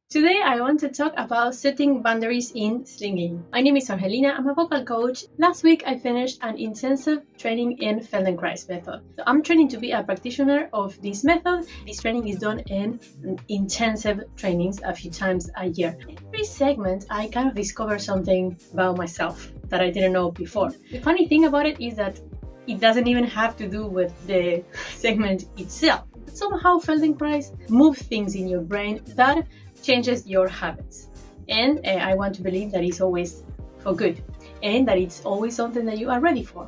Today I want to talk about setting boundaries in singing. My name is Angelina, I'm a vocal coach. Last week I finished an intensive training in Feldenkrais method. So I'm training to be a practitioner of this method. This training is done in intensive trainings a few times a year. Every segment I kind of discover something about myself that I didn't know before. The funny thing about it is that it doesn't even have to do with the segment itself. But somehow Feldenkrais moves things in your brain that changes your habits, and I want to believe that it's always for good and that it's always something that you are ready for.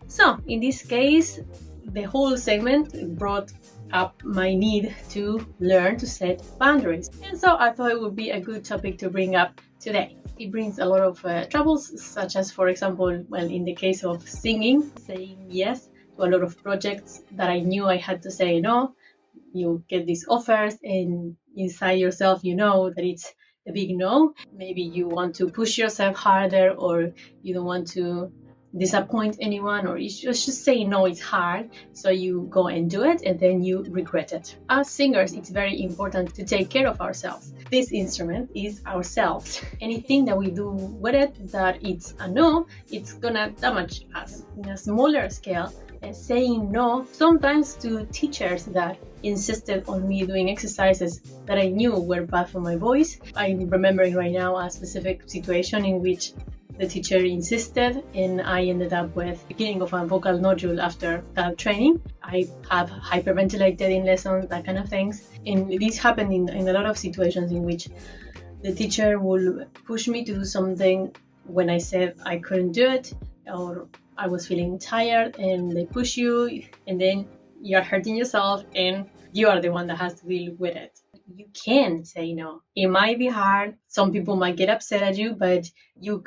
So in this case, the whole segment brought up my need to learn to set boundaries, and so I thought it would be a good topic to bring up today. It brings a lot of troubles, such as, for example, well, in the case of singing, saying yes to a lot of projects that I knew I had to say no. You get these offers and inside yourself you know that it's a big no. Maybe you want to push yourself harder, or you don't want to disappoint anyone, or you just say no, it's hard, so you go and do it and then you regret it. As singers, it's very important to take care of ourselves. This instrument is ourselves. Anything that we do with it that it's a no, it's gonna damage us. In a smaller scale, saying no sometimes to teachers that insisted on me doing exercises that I knew were bad for my voice. I'm remembering right now a specific situation in which the teacher insisted, and I ended up with the beginning of a vocal nodule after that training. I have hyperventilated in lessons, that kind of things. And this happened in a lot of situations in which the teacher will push me to do something when I said I couldn't do it, or I was feeling tired, and they push you, and then you're hurting yourself and you are the one that has to deal with it. You can say no. It might be hard. Some people might get upset at you, but you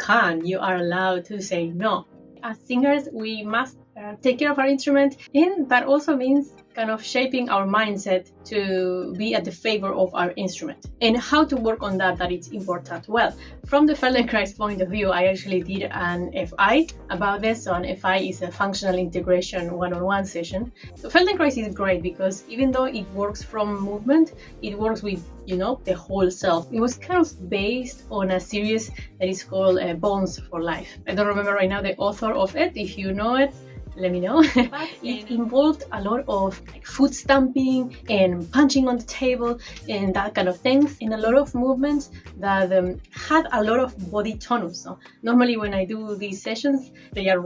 are allowed to say no. As singers, we must take care of our instrument, and that also means kind of shaping our mindset to be at the favor of our instrument. And how to work on that it's important. Well, from the Feldenkrais point of view, I actually did an FI about this. So an FI is a functional integration one-on-one session. So Feldenkrais is great because even though it works from movement, it works with, the whole self. It was kind of based on a series that is called Bones for Life. I don't remember right now the author of it. If you know it, let me know. But it involved a lot of foot stamping and punching on the table and that kind of things, and a lot of movements that had a lot of body tonus. So normally when I do these sessions, they are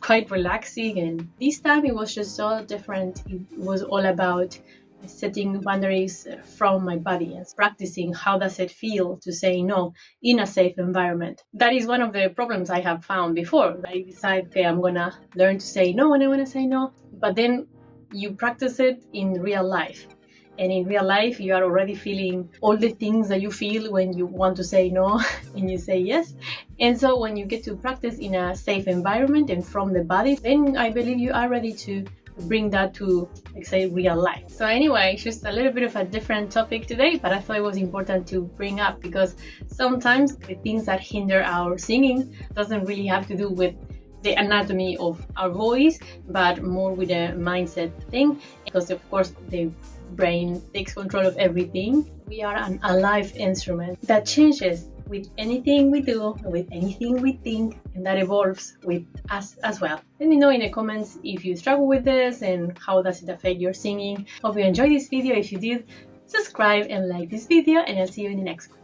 quite relaxing, and this time it was just so different. It was all about setting boundaries from my body and practicing how does it feel to say no in a safe environment. That is one of the problems I have found before. I decide, okay, I'm gonna learn to say no when I want to say no, but then you practice it in real life. And in real life, you are already feeling all the things that you feel when you want to say no and you say yes. And so when you get to practice in a safe environment and from the body, then I believe you are ready to bring that to, say, real life. So anyway, it's just a little bit of a different topic today, but I thought it was important to bring up because sometimes the things that hinder our singing doesn't really have to do with the anatomy of our voice, but more with a mindset thing, because of course the brain takes control of everything. We are an alive instrument that changes with anything we do, with anything we think, and that evolves with us as well. Let me know in the comments if you struggle with this and how does it affect your singing. Hope you enjoyed this video. If you did, subscribe and like this video, and I'll see you in the next one.